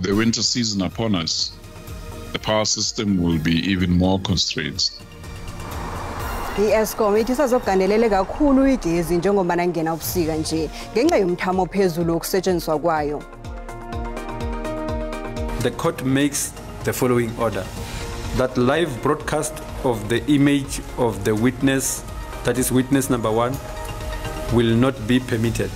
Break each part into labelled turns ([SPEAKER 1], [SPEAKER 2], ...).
[SPEAKER 1] With the winter season upon us, the power system will be even more constrained.
[SPEAKER 2] I-Eskom ithi sazokugandelele kakhulu igezi njengoba nangena ubusika nje ngenxa yomthamo ophezulu wokusetshenziswa kwayo.
[SPEAKER 3] The court makes the following order: that live broadcast of the image of the witness, that is witness number 1, will not be permitted.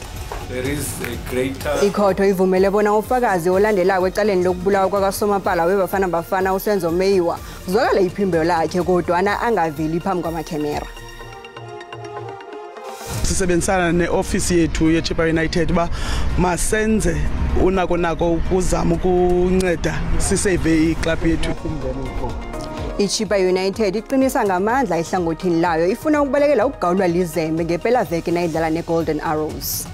[SPEAKER 3] There is a greater...
[SPEAKER 2] Ikhotho ivumele bona ufakazi olandelayo ecaleni lokubulawa kwakasomapala weBafana Bafana uSenzo Meyiwa zwakala iphimbo lakhe kodwana angaveli phambi kwamakhemera.
[SPEAKER 4] Sisebenzisana ne-ofisi yethu yeChippa United ba masenze unako ukuzama ukunceda sisave iclub yethu.
[SPEAKER 2] iChippa United iqinisa ngamandla ihlangothini layo ifuna ukubalekela ukugawulwa lizembe ngempela veki nayidlala neGolden Arrows.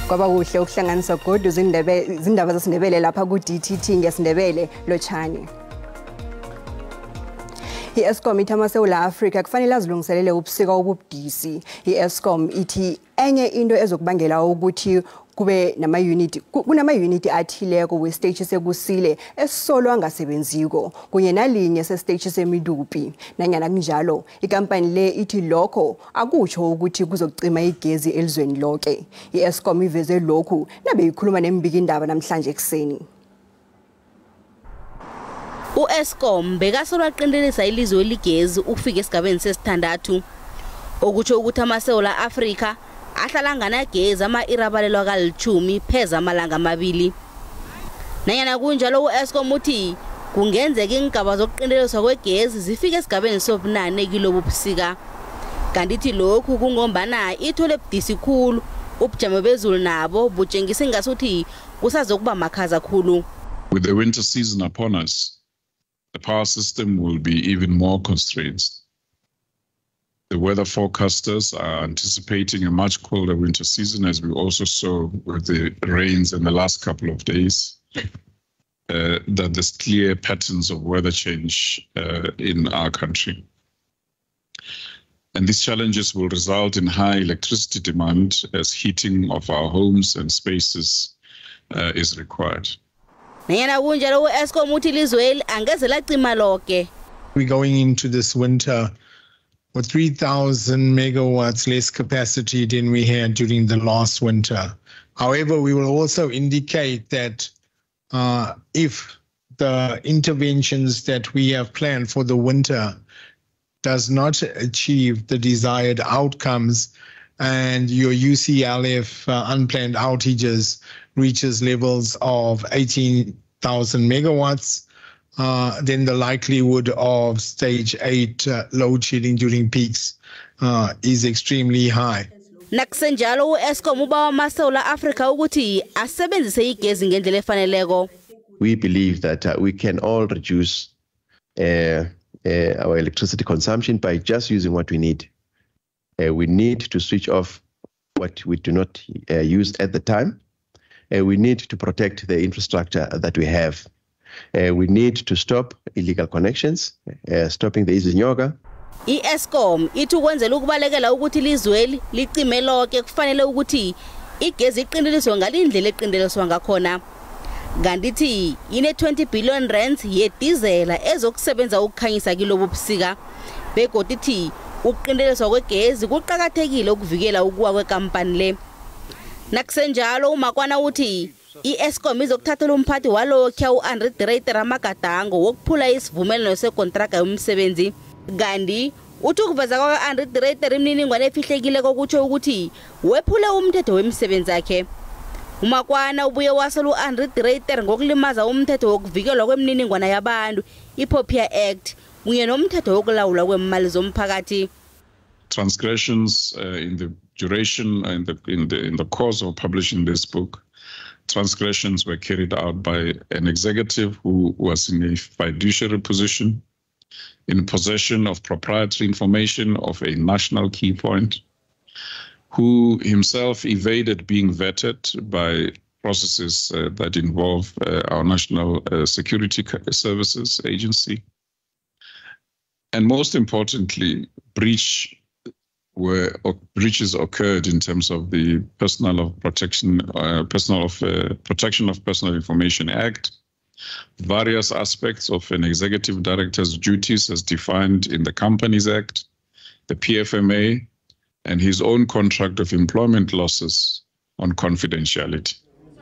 [SPEAKER 2] Kwaba kuhle ukuhlanganisa godu zindaba zesiNdebele lapha ku-DTT ngesiNdebele Lotshani. I-Eskom ithi amaSewula Afrika kufanele azilungiselele ubusika obubudisi. I-Eskom ithi enye into ezokubangela ukuthi kube kunama-unit athileko we-stage sekusile esisolo angasebenziko kunye nalinye se-stage semidupi. Nanyana kunjalo, ikampani le ithi lokho akutsho ukuthi kuzokucima igezi elizweni lonke. I-Eskom iveze lokhu nabe ikhuluma nembikindaba namhlanje ekseni.
[SPEAKER 5] U-Eskom bekasolwa qindelisa ilizwe eligezi ukufika esigabeni sesithandathu okutsho ukuthi amaSewula Afrika ahlala nganagezi ama-irabalelwa ka-10 pheze amalanga amabili. Nanyana kunjalo u-Eskom uthi kungenzeka ingaba zokuqindeliswa kwegezi zifike esigabeni sobunane kilobu busika. Kanti ithi lokhu kungombana ithole budisi khulu ubujamo bezulu nabo butshengisa ingasuthi kusazokuba makhaza khulu.
[SPEAKER 1] With the winter season upon us, the power system will be even more constrained. The weather forecasters are anticipating a much colder winter season, as we also saw with the rains in the last couple of days, that there's clear patterns of weather change in our country. And these challenges will result in high electricity demand as heating of our homes and spaces is required.
[SPEAKER 5] We're going
[SPEAKER 6] into this winter with 3,000 megawatts less capacity than we had during the last winter. However, we will also indicate that if the interventions that we have planned for the winter does not achieve the desired outcomes and your UCLF unplanned outages reaches levels of 18,000 megawatts, then the likelihood of stage 8 load shedding during peaks is extremely high.
[SPEAKER 5] Nakusenjalo u-Eskom ubawa amaSewula Afrika ukuthi asebenzise igezi ngendlela efaneleko.
[SPEAKER 7] We believe that we can all reduce our electricity consumption by just using what we need. We need to switch off what we do not use at the time. We need to protect the infrastructure that we have. We need to stop illegal connections, stopping the izinyoka.
[SPEAKER 5] I-Eskom ithi ukwenzela ukubalekela ukuthi ilizweli licime lonke kufanele ukuthi igezi iqindeliswe ngalindlela eqindeliswa ngakhona. Kanti ithi ine 20 billion rands yedizela ezokusebenza ukukhanyisa kilobu busika. Begodwa ithi ukuqindeliswa kwegezi kuqhakathekile ukuvikela ukuwa kwekampani le. Nakusenjalo uMakwana uthi i-Eskom izokuthathela umphathi walokho u-Andre Reiter amagadango wokuphula isivumelwano sekontraga yomsebenzi. Kanti uthi ukuveza kwa-Andre Reiter imininingwane efihlekile kokutsho ukuthi wephule umthetho wemisebenzi yakhe. uMakwana ubuye wasela u-Andre Reiter ngokulimaza umthetho wokuvikelwa kwemininingwane yabantu iPOPIA Act kunye nomthetho wokulawulwa kwemali zomphakathi.
[SPEAKER 1] Transgressions in the duration in the course of publishing this book, transgressions were carried out by an executive who was in a fiduciary position, in possession of proprietary information of a national key point, who himself evaded being vetted by processes that involve our National Security Services Agency, and most importantly, breach where breaches occurred in terms of the Protection of Personal Information Act, various aspects of an executive director's duties as defined in the Companies Act, the PFMA, and his own contract of employment losses on confidentiality.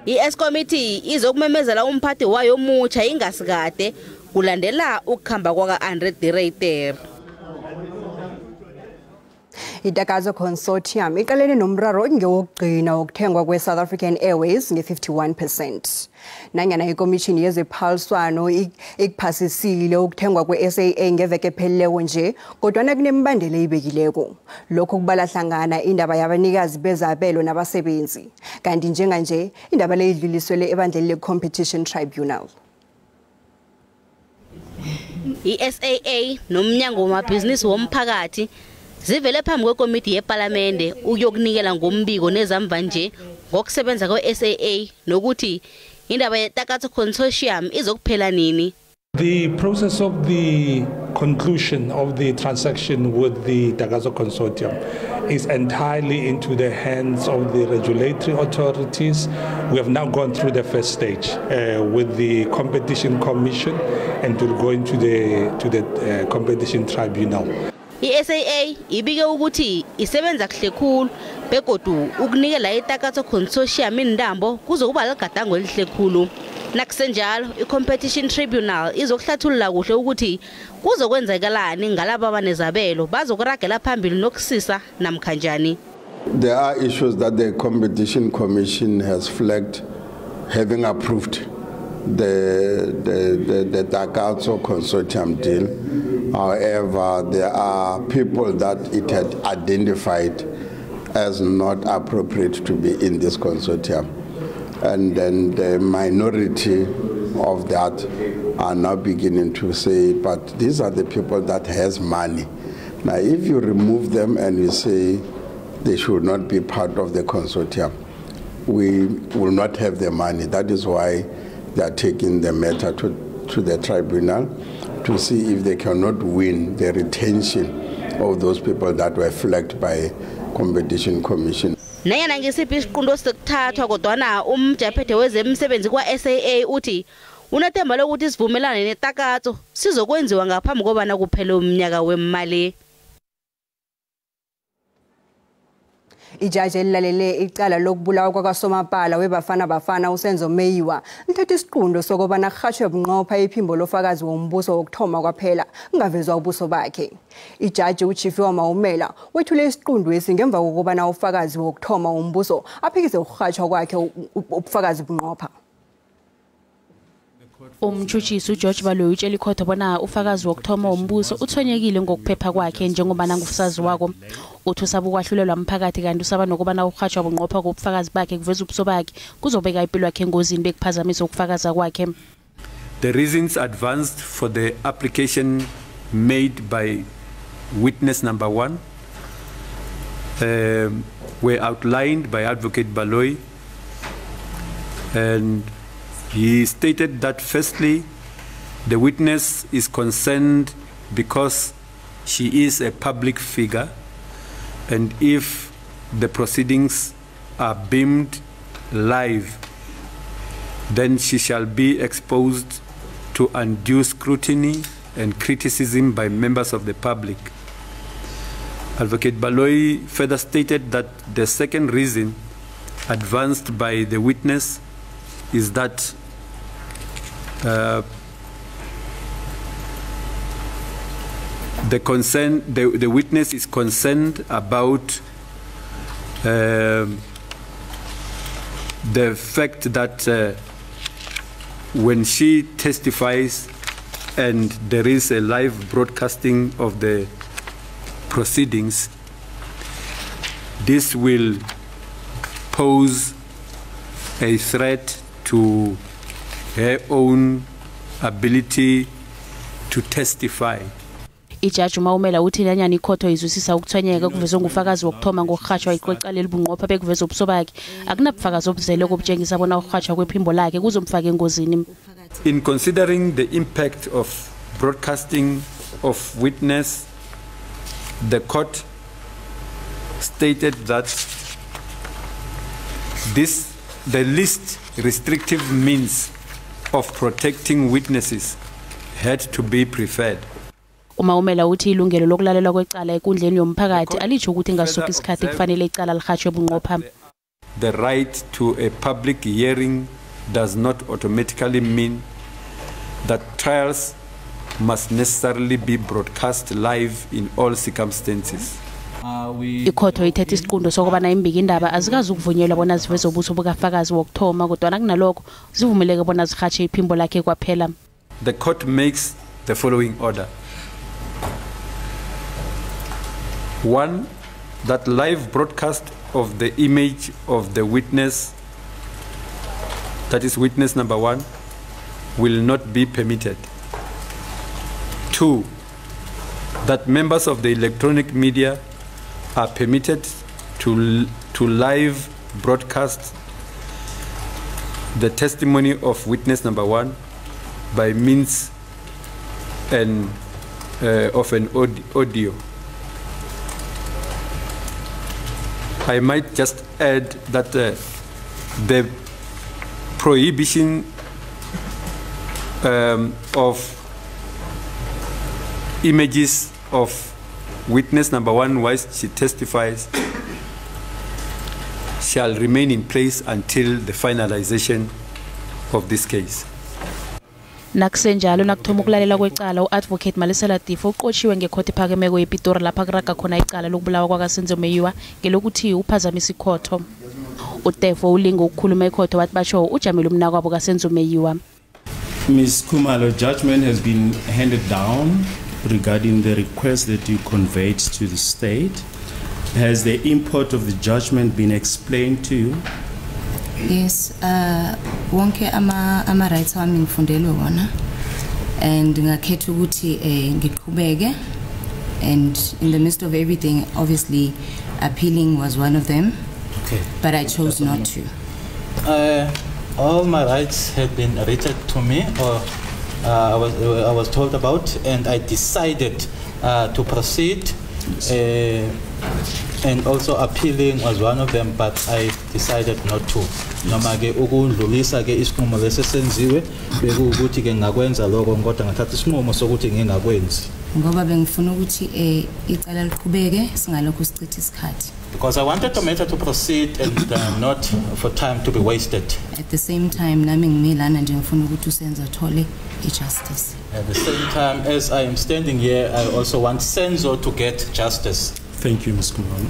[SPEAKER 5] I-Eskom izokumemezela umphathi wayo omutsha ingasikade kulandela ukukhamba kwaka-Andre de Ruyter.
[SPEAKER 2] Itakazo Consortium iqalene nomraro ngewokugcina ukuthengwa kwe-South African Airways nge-51%. Nanyana ikomishini yezephaliswano ikuphasisile ukuthengwa kwe-SAA ngeveke epheleleyo nje, kodwana kunembandela eyibekileko. Lokho kubala hlangana indaba yabanikazi bezabelo nabasebenzi. Kanti njenganje indaba le idluliselwe ebandleni le-Competition Tribunal.
[SPEAKER 5] I-SAA nomnyango wamabhizinisi womphakathi zivele phambi kwekomiti yePalamende ukuyokunikela ngombiko nezamva nje ngokusebenza kwe-SAA nokuthi indaba yeTakazo Consortium izokuphela nini.
[SPEAKER 8] The process of the conclusion of the transaction with the Takazo Consortium is entirely into the hands of the regulatory authorities. We have now gone through the first stage with the Competition Commission and to go into the Competition Tribunal.
[SPEAKER 5] I-SAA ibike ukuthi isebenza kuhle khulu begodu ukunikela iTakazo Consortium indambo kuzokuba ligadango elihle khulu. Nakusenjalo i-Competition Tribunal izokuhlathulula kuhle ukuthi kuzokwenzekalani ngalabo abanezabelo bazokuragela phambili nokusisa namkhanjani.
[SPEAKER 9] There are issues that the Competition Commission has flagged, having approved the Takazo Consortium deal. However, there are people that it had identified as not appropriate to be in this consortium. And then the minority of that are now beginning to say, but these are the people that has money. Now, if you remove them and you say they should not be part of the consortium, we will not have the money. That is why they are taking the matter to the tribunal to see if they cannot win the retention of those people that were flagged by Competition Commission.
[SPEAKER 5] Nanyana ngisiphi isiqundo sikuthathwa kodwana umjaphethe wezemsebenzi kwa-SAA uthi unathemba lokuthi sivumelane neTakazo sizokwenziwa ngaphambi kobana kuphele umnyaka wemali.
[SPEAKER 2] Ijaji elilalele icala lokubulawa kwakasomapala weBafana uSenzo Meyiwa lithethe isiqundo sokubana kurhatshwe bunqopha iphimbo lofakazi wombuso wokuthoma kwaphela kungavezwa ubuso bakhe. Ijaji uChief Maumela wethule isiqundo esingemva kokubana ufakazi wokuthoma wombuso aphikise ukurhatshwa kwakhe ubufakazi bunqopha.
[SPEAKER 10] Umtshutshisi uGeorge Baloyi utshela ikhotho bona ufakazi wokuthoma wombuso uthonyekile ngokuphepha kwakhe njengobana ngufusazi wako. Uthi usaba ukwahlulelwa umphakathi kanti usaba nokubana ukurhatshwa bunqopha kobufakazi bakhe kuveza ubuso bakhe kuzobeka impilo yakhe engozini bekuphazamisa ukufakaza kwakhe.
[SPEAKER 3] The reasons advanced for the application made by witness number 1 were outlined by Advocate Baloyi, and he stated that firstly, the witness is concerned because she is a public figure, and if the proceedings are beamed live, then she shall be exposed to undue scrutiny and criticism by members of the public. Advocate Baloyi further stated that the second reason advanced by the witness is that the witness is concerned about the fact that when she testifies and there is a live broadcasting of the proceedings, this will pose a threat to her own ability to testify.
[SPEAKER 10] Ijaji Maumela uthi nanyana ikhotho izwisisa ukuthonyeka kuvezwe ngufakazi wokuthoma ngokurhatshwa icala elibunqopha bekuveza ubuso bakhe akunabufakazi obuzele okubutshengisa bona ukurhatshwa kwephimbo lakhe kuzomfaka engozini.
[SPEAKER 3] In considering the impact of broadcasting of witness, the court stated that the least restrictive means of protecting witnesses had to be preferred.
[SPEAKER 10] Umawumela uthi ilungelo lokulalela kwecala ekundleni yomphakathi alisho ukuthi ngasuka isikhathi kufanele icala lihatshwe bunqopha.
[SPEAKER 3] The right to a public hearing does not automatically mean that trials must necessarily be broadcast live in all circumstances.
[SPEAKER 10] Ikhotho ithethe isiqundo sokubana imbikindaba azikazi ukuvunyelwa bona ziveze ubuso bukafakazi wokuthoma kodwa kunalokho zivumeleke bona zihatshe iphimbo lakhe kwaphela.
[SPEAKER 3] The court makes the following order. 1. That live broadcast of the image of the witness, that is witness number 1, will not be permitted. 2. That members of the electronic media are permitted to live broadcast the testimony of witness number 1 by means of an audio. I might just add that the prohibition of images of witness number 1 whilst she testifies shall remain in place until the finalization of this case.
[SPEAKER 10] Nakusenjalo nakuthoma ukulalela kwecala uadvocate Malisela Tifo uqotshiwe ngekhoti ephakemeko ePitori lapha kuraga khona icala lokubulawa kwakaSenzomeyiwa ngelokuthi uphazamisa ikhotho. uTefo ulinga ukukhuluma ikhotho wathi basho ujamela umnakwabo kaSenzomeyiwa.
[SPEAKER 11] Ms. Khumalo, judgment has been handed down regarding the request that you conveyed to the state. Has the import of the judgment been explained to you?
[SPEAKER 12] Yes, wonke ama rights wami ngifundelwe wona and ngakhetha ukuthi ngiqhubeke, and in the midst of everything obviously appealing was one of them.
[SPEAKER 13] Okay.
[SPEAKER 12] But I chose not to.
[SPEAKER 13] All my rights had been written to me, or I was told about, and I decided to proceed. And also appealing was one of them, but I decided not to. Noma ke ukundlulisa ke isinqumo lesesenziwe bekuwukuthi ke ngakwenza lokho kodwa ngathatha isinqumo sokuthi ngingakwenzi.
[SPEAKER 12] Ngoba bengifuna ukuthi icala liqhubeke singalokho sichitha isikhathi.
[SPEAKER 13] Because I wanted the matter to proceed and not for time to be wasted.
[SPEAKER 12] At the same time nami ngimilana nje ngifuna ukuthi uSenzo athole ijustice.
[SPEAKER 13] At the same time as I am standing here, I also want Senzo to get justice.
[SPEAKER 11] Thank you, Ms. Khumalo.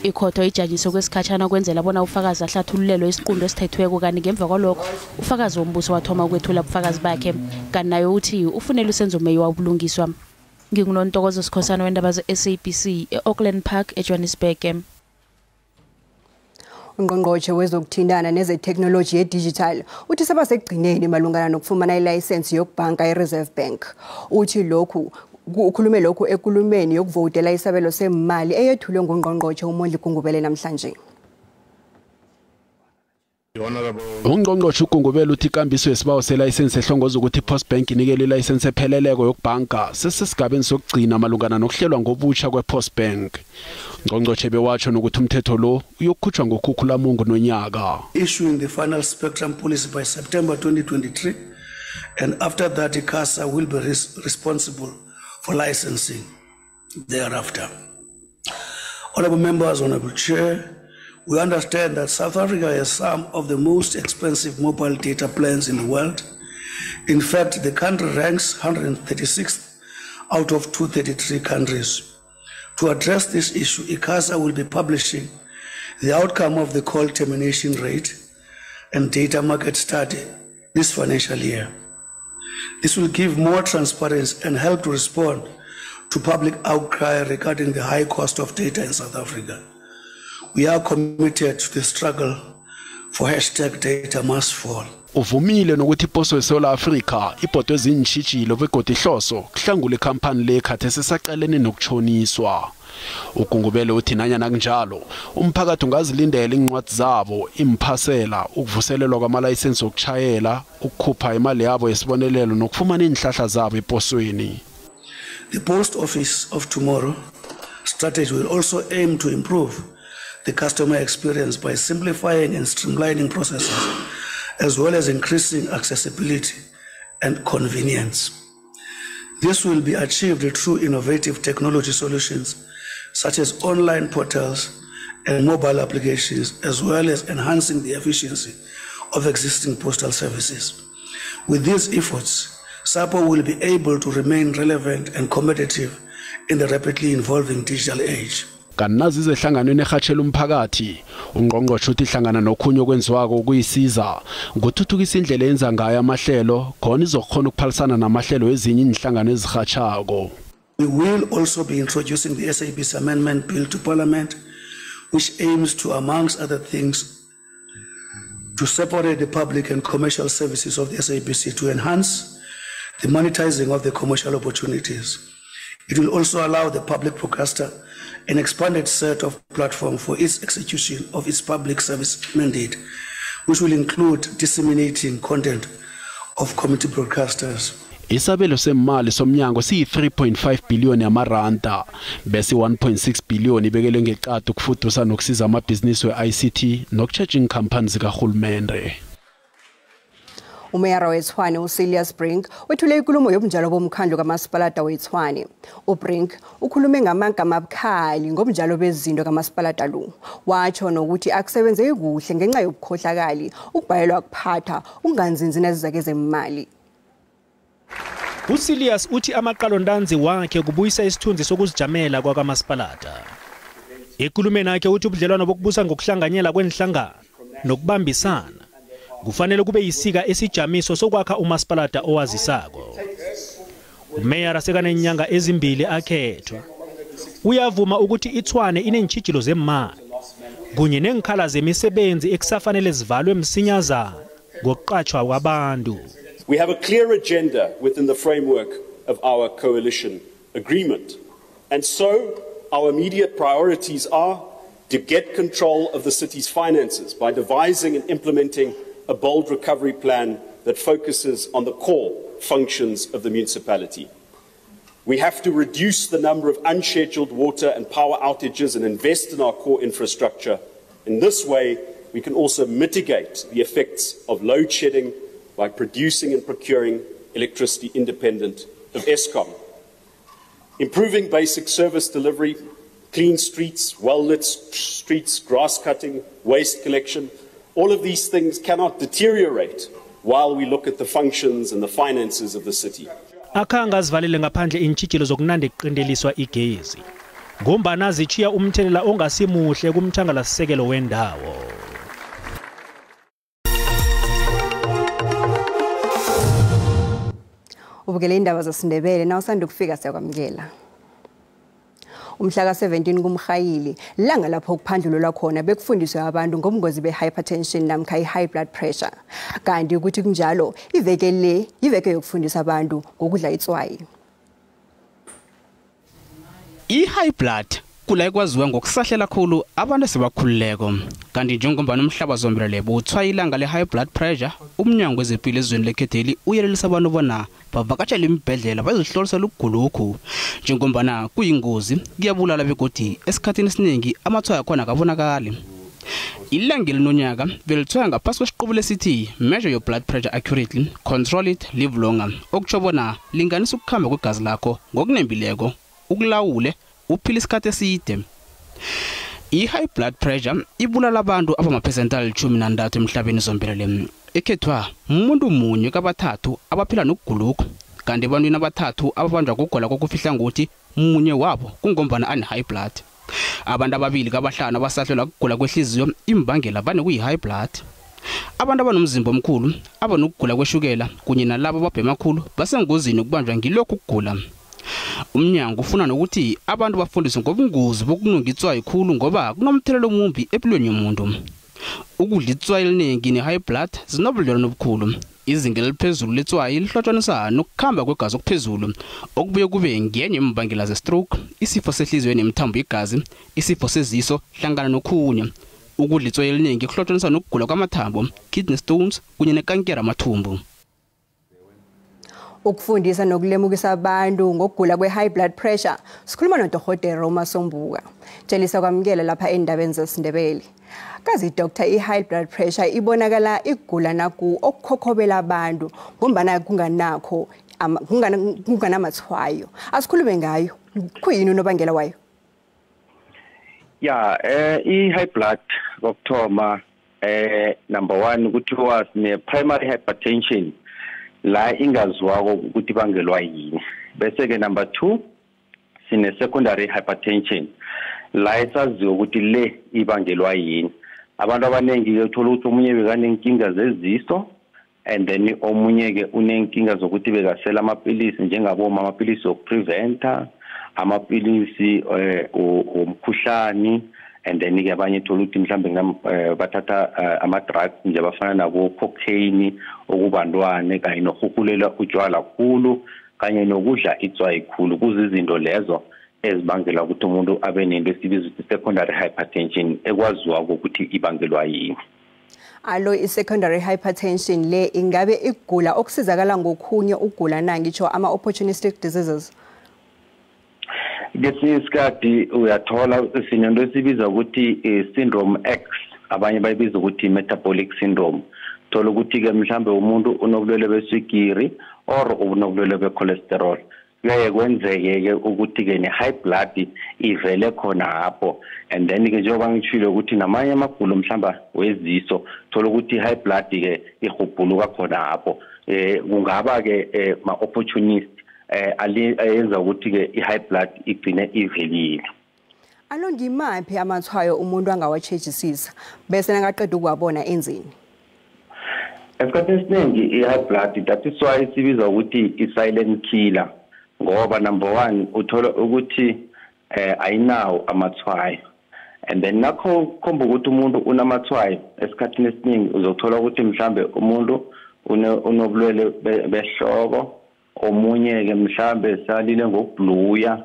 [SPEAKER 10] Ikhotho ijajise kwesikhatshana kwenzela bona ufakazi ahlathululelwe isiqundo esithethweko kanti ngemva kwalokho ufakazi wombuso wathoma ukwethula ubufakazi bakhe kanti nayo uthi ufunela uSenzomeyiwa ubulungiswa. Ngingunontokozo Sikhosana wendaba ze-SABC e-Auckland Park eJohannesburg.
[SPEAKER 2] Ungqongqotjhe wezokuthintana nezetheknoloji yedigital uthi sebasekugcineni malungana nokufumana ilayisensi yokubhanka eReserve Bank. Uthi lokhu ukhulume lokhu ekulumeni yokuvotela isabelo semali eyethulwe ngungqongqotjhe uMondli Gungubele namhlanje.
[SPEAKER 14] Ungqongqotjhe uGungubele uthi ikambiso yesibawo selicense ehlongoza ukuthi iPost Bank inikele ilicense epheleleko yokubhanka sesesigabeni sokugcina malungana nokuhlelwa ngobutsha kwePost Bank. Ungqongqotjhe bewatsho nokuthi umthetho lo uyokukhutshwa ngokhukhulamungu nonyaka.
[SPEAKER 15] Issuing the final spectrum policy by September 2023, and after that ICASA will be responsible for licensing thereafter. Honorable members, Honorable Chair, we understand that South Africa has some of the most expensive mobile data plans in the world. In fact, the country ranks 136th out of 233 countries. To address this issue, ICASA will be publishing the outcome of the call termination rate and data market study this financial year. This will give more transparency and help to respond to public outcry regarding the high cost of data in South Africa. We are committed to the struggle for #data must fall.
[SPEAKER 14] Uvumile nokuthi iposo eSouth Africa ibhodwe zinjijilo begodi ihloso kuhlangula ikhampani lekhathe sesaqalene nokutshoniswa. uGungubele uthi nanyana kunjalo umphakathi ungazilindela incwadi zabo imphasela ukuvuselelwa kwamalayisensi okuchayela ukukhupha imali yabo yesibonelelo nokufumana inhlahla zabo eposweni.
[SPEAKER 15] The post office of tomorrow strategy will also aim to improve the customer experience by simplifying and streamlining processes, as well as increasing accessibility and convenience. This will be achieved through innovative technology solutions such as online portals and mobile applications, as well as enhancing the efficiency of existing postal services. With these efforts, SAPO will be able to remain relevant and competitive in the rapidly evolving digital age.
[SPEAKER 14] Kanazi zehlanganweni ehatshela umphakathi ungqongqoshe uthi hlangana nokhunye okwenziwako ukuyisiza ngothuthukisa indlela yenza ngayo amahlelo khona izokhona ukuphalisana namahlelo ezinye inhlangano ezihatshako.
[SPEAKER 15] We will also be introducing the SABC Amendment Bill to Parliament, which aims to, amongst other things, to separate the public and commercial services of the SABC to enhance the monetizing of the commercial opportunities. It will also allow the public broadcaster an expanded set of platforms for its execution of its public service mandate, which will include disseminating content of community broadcasters.
[SPEAKER 14] Isabelo semali somnyango siyi-3.5 billion yamaranda bese 1.6 billion ibekele ngeqadi ukufudusa nokusiza amabhizinisi we-ICT nokutshetshing companies zikahulumende.
[SPEAKER 2] Umeyara weTshwane uSilius Brink wethule inkulumo yobunjalo bomkhandlu kamasipalata weTshwane. uBrink ukhulume ngamagama abukhali ngobunjalo bezinto kamasipalata lo. Watsho nokuthi akusebenzeki kuhle ngenxa yobukhohlakali, ukubhayelwa kuphatha, unganzinzi nezizake zemali.
[SPEAKER 16] uSilius uthi amaqalontanzi wakhe kubuyisa isithunzi sokuzijamela kwakamasipalata. Ekulumeni yakhe uthi ubudlelwano bokubusa ngokuhlanganyela kwenhlangano nokubambisana kufanele kube yisika esijamiso sokwakha umasipalata owazisako. Umeya sekaneenyanga ezimbili akhethwa. Uyavuma ukuthi iTshwane inentshijilo zemali kunye nenkhala zemisebenzi ekusafanele zivalwe msinyazana ngokuqatshwa kwabantu.
[SPEAKER 17] We have a clear agenda within the framework of our coalition agreement. And so our immediate priorities are to get control of the city's finances by devising and implementing a bold recovery plan that focuses on the core functions of the municipality. We have to reduce the number of unscheduled water and power outages and invest in our core infrastructure. In this way, we can also mitigate the effects of load shedding by producing and procuring electricity independent of Eskom. Improving basic service delivery, clean streets, well-lit streets, grass cutting, waste collection, all of these things cannot deteriorate while we look at the functions and the finances of the city.
[SPEAKER 16] Akhanga zivalele ngaphandle intshijilo zokunande iqindeliswa igezi. Ngombana zichiya umthelela ongasimuhle kumthangalasisekelo wendawo.
[SPEAKER 2] Ubukele indaba zesiNdebele na usanda ukufika siyakwamukela. Umhla ka-17 kuMrhayili langa lapho kuphandlulwa khona bekufundiswe abantu ngobungozi behypertension namkha high blood pressure. Kanti ukuthi kunjalo iveke yokufundisa abantu ngokudla itswayi.
[SPEAKER 18] I-high blood kula ekwaziwa ngokusahlela kakhulu abantu sebakhululeko kanti njengoba nomhlaba zombelele buthwa ilanga le-high blood pressure umnyango wezempilo ezweni lekhetheli uyelelisa abantu bona bavakatshela imibhedlela bazihlolisela ukugulokhu njengoba kuyingozi kuyabulala begodi esikhathini esiningi amathwa yakhona akabonakali. Ilanga elinonyaka belithwaya ngaphasi kwesiqubulo lesithi measure your blood pressure accurately, control it, live longer, okutsho bona linganisa ukukhamba kwegazi lakho ngokunembileko ukulawule uphila isikhathi eside. I-high blood pressure ibulala abantu abamaphesentali 13 emhlabeni zombelele. Ekhethwa umuntu munye kabathathu abaphila nokugulokhu kanti ebantwini abathathu ababanjwa ukugula kokufihla ngokuthi munye wabo kungombana ane-high blood. Abantu ababili kabahlanu abasahlelwa ukugula kwehliziyo imbangela vane kuyi-high blood. Abantu abanomzimba omkhulu abanokugula kweshukela kunye nalabo ababhema kakhulu basengozini ukubanjwa ngilokhu ukugula. Umnyango ufuna nokuthi abantu bafundiswe ngobungozi bokununga itswayi khulu ngoba kunomthelelo omumbi empilweni yomuntu. Ukudla itswayi eliningi ne-high blood zinobudlelwano obukhulu. Izinga eliphezulu letswayi lihlotshaniswa nokukhamba kwegazi okuphezulu okubuye kube ngenye imbangela ze-stroke, isifo sehliziyo nemithambo yegazi, isifo seziso hlangana nokhunye. Ukudla itswayi eliningi kuhlotshaniswa nokugula kwamathambo, kidney stones kunye nekankera amathumbu.
[SPEAKER 2] ukufundisa nokulemukisa abantu ngokugula kwe-high blood pressure. Sikhuluma noDokotela Roma Sombuka. Tshelisa kwamukela lapha endabeni zesiNdebele. Kazi Dr. i-high blood pressure ibonakala igula naku okukhokhobela abantu ngombana kunganakho kunganamathwayo. Asikhulume ngayo. Kuyini unobangela wayo?
[SPEAKER 19] Yeah, i-high blood kokuthoma number 1 ukuthi was ne primary hypertension la ingaziwako ukuthi bangelwa yini. Bese ke number 2 sine secondary hypertension la isaziwe ukuthi le ibangelwa yini. Abantu abanengi uthola ukuthi omunye bekanenkinga zeziso and then omunye ke unenkinga zokuthi bekasela amapilisi njengabo amapilisi okupreventa, amapilisi omkhuhlane, and then ke abanye thola ukuthi mhlambe bathatha ama drugs nje bafana nabo cocaine okubantwane kanye nokuhulela utshwala kakhulu kanye nokudla itswayi kakhulu kuzizinto lezo ezibangela ukuthi umuntu abe nento esibiza ukuthi secondary hypertension ekwaziwa ukuthi ibangelwa yini.
[SPEAKER 2] Alo i-secondary hypertension le ingabe igula okusizakala ngokhunye ugula nangitsho ama-opportunistic diseases?
[SPEAKER 19] Ngesinye isikhathi uyathola sinento esibiza ukuthi syndrome X, abanye bayibiza ukuthi metabolic syndrome. Thola ukuthi ke mhlambe umuntu unobulwele beswigiri or unobulwele becholesterol. Kuyaye kwenzeke ke ukuthi ke ne-high blood ivele khona hapo, and then ke njengoba ngitshilo ukuthi namanye amagulo mhlamba weziso thola ukuthi high blood ke ihubhuluka khona hapo. Kungaba ke ma-opportunist ayenza ukuthi ke i-high blood igcine ivelile.
[SPEAKER 2] Alo ngimaphi amathwayo umuntu angawatshejisisa bese nangaqeda ukuwabona enzini?
[SPEAKER 19] Esikhathini esiningi i-high blood that is why isibiza ukuthi i-silent killer, ngoba number 1 uthola ukuthi ayinawo amathwayo, and then nakho khomba ukuthi umuntu unamathwayo esikhathini esiningi uzothola ukuthi mhlambe umuntu unobulwele behloko, omunye ke mhlambe salile ngokubluya,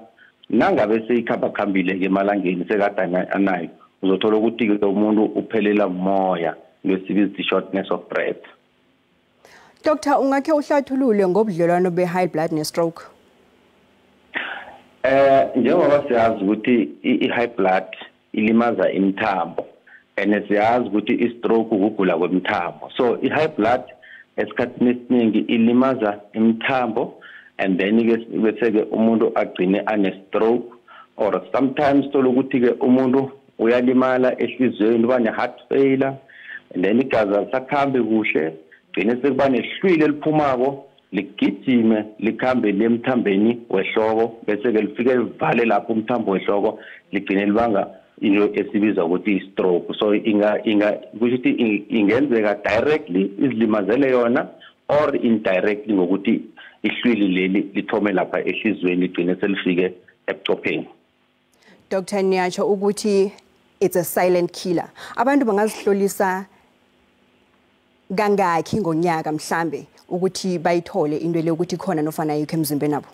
[SPEAKER 19] nangabe seyikhambile ke emalangeni sekade anayo uzothola ukuthi ke umuntu uphelela umoya lesibiza shortness of breath.
[SPEAKER 2] Dr. ungakhe uhlathulule ngobudlelwano be-high blood ne-stroke?
[SPEAKER 19] Njengoba siyazi ukuthi i-high blood ilimaza imithambo and siyazi ukuthi i-stroke ukugula kwemithambo. So i-high blood esikhathini esiningi ilimaza imithambo, and then ke bese ke umuntu agcine ane-stroke, or sometimes thola ukuthi ke umuntu uyalimala ehlizweni uba ne-heart failure, and then igazi alisakhambi kuhle, gcine sekuba nehlwili eliphumako ligijime likhambe lemthambeni wehloko bese ke lifike livale lapho umthambo wehloko ligcine libanga into esibiza ukuthi i-stroke. So ukuthi ingenzeka directly izilimazele yona or indirectly ngokuthi ihlwili leli lithome lapha ehlizweni ligcine selifike ebuchopheni.
[SPEAKER 2] Dr. Niyacho ukuthi it's a silent killer. Abantu bangazihlolisa kangakhi ngonyaka mhlambe ukuthi bayithole into le ukuthi khona nofana yikho emzimbeni nabo?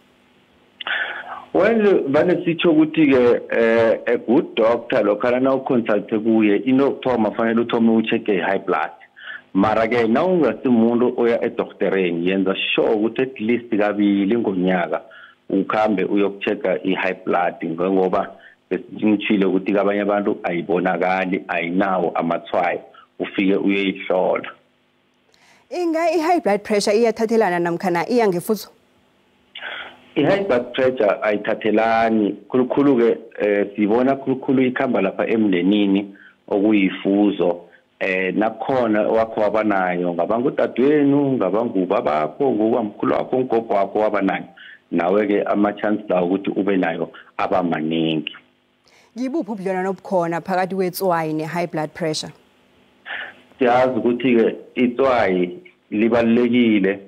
[SPEAKER 19] Well, vale sitsho ukuthi ke a good doctor lokhala na uconsult kuye inokuthoma fanele uthome ucheck i-high blood. Mara ke na ungasimuntu oya edoktereni yenza sure ukuthi at least kabili ngonyaka ukhambe uyokuchecka i-high blood, ngoba ngitshilo ukuthi abanye abantu ayibonakali ayinawo amathwayo ufike uyeyihlola.
[SPEAKER 2] Inga i-high blood pressure iyathathelana namkhana iyangefuzo?
[SPEAKER 19] I-high blood pressure ayithathelani khulukhulu ke sibona khulukhulu ikhamba lapha emndenini okuyifuzo, nakhona wakho wabanayo ngabanga udadewenu ngabanga bakho ngobamkhulu wakho ngogogo wakho wabanayo, nawe ke ama-chance lawo ukuthi ube nayo abamaningi.
[SPEAKER 2] Ngibuphi ubudlelwano obukhona phakathi kwetswayi ne-high blood pressure?
[SPEAKER 19] Siyazi ukuthi ke itswayi libalulekile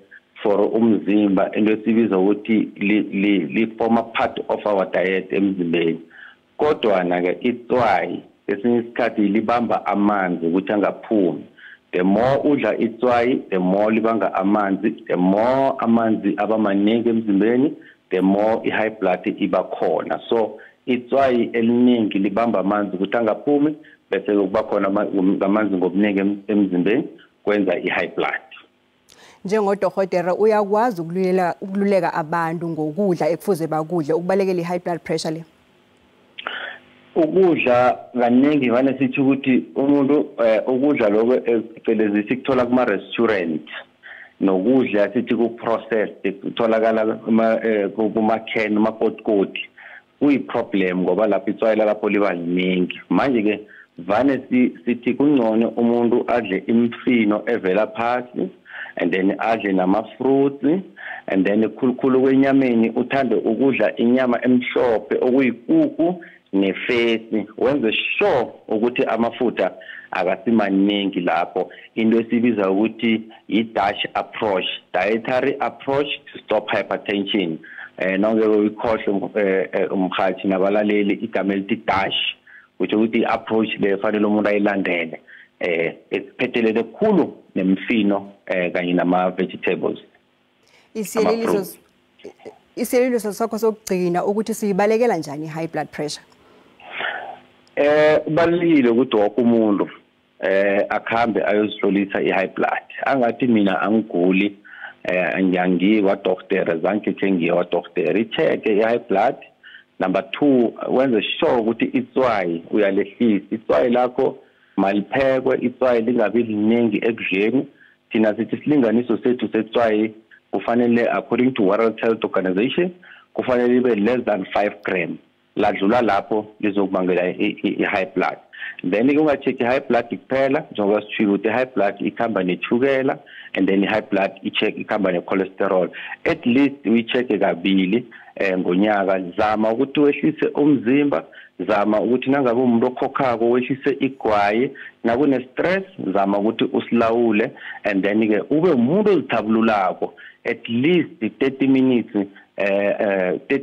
[SPEAKER 19] for umzimba into esibiza ukuthi li form a part of our diet emzimbeni, kodwa na ke itswayi esinye isikhathi libamba amanzi ukuthi angaphumi. The more udla itswayi the more libanga amanzi, the more amanzi abamaningi emzimbeni the more i-high blood iba khona. So itswayi eliningi libamba amanzi ukuthi angaphumi bese kuba khona amanzi ngobuningi emzimbeni kwenza i-high blood.
[SPEAKER 2] njengodokotela uyakwazi ukululeka abantu ngokudla ekufuze bakudle ukubalekela high blood pressure le?
[SPEAKER 19] Ukudla kaningi vane sithi ukuthi umuntu ukudla lokho phelezi sikuthola kuma restaurant nokudla sithi ku processed kutholakala kuma can kuma kotkoti kuyi problem ngoba lapho itswayela lapho liba liningi manje ke vane sithi kungcono umuntu adle imfino evela phansi and then adle nama fruits and then khulukhulu kwenyameni uthande ukudla inyama emhlophe okuyikuku nefesi wenze sure ukuthi amafutha akasimaningi lapho into esibiza ukuthi i-Dutch approach, dietary approach to stop hypertension. Nonke uyikhohle umkhathi nabalaleli igama elithi Dutch which ukuthi approach le fanele umuntu ayilandele esiphethelele kakhulu nemifino kanye nama vegetables.
[SPEAKER 2] Isiyeleliso sakho sokugcina ukuthi siyibalekela njani high blood pressure?
[SPEAKER 19] Kubalulekile ukuthi wonke umuntu akhambe ayozihlolisa i-high blood. Angathi mina angiguli ngiyangiye kwadokotela zange ngiye kwadokotela i-check i-high blood. Number 2 wenze sure ukuthi itswayi uyalehlisa itswayi lakho maliphekwe itswayi lingabi liningi ekudleni thina sithi silinganiso sethu setswayi kufanele according to World Health Organization kufanele libe less than 5 grams ladlula lapho lizokubangela i-high blood. Then unga-check i-high blood kuphela njengoba sitshilo ukuthi i-high blood ikhamba nethukela and then i-high blood i-check ikhamba ne-cholesterol. At least uyi-check kabili ngonyaka. Zama ukuthi wehlise umzimba, zama ukuthi nangabe umuntu okhokhako wehlise igwayi, nakune-stress zama ukuthi usilawule and then ke ube umuntu ozithabululako at least 30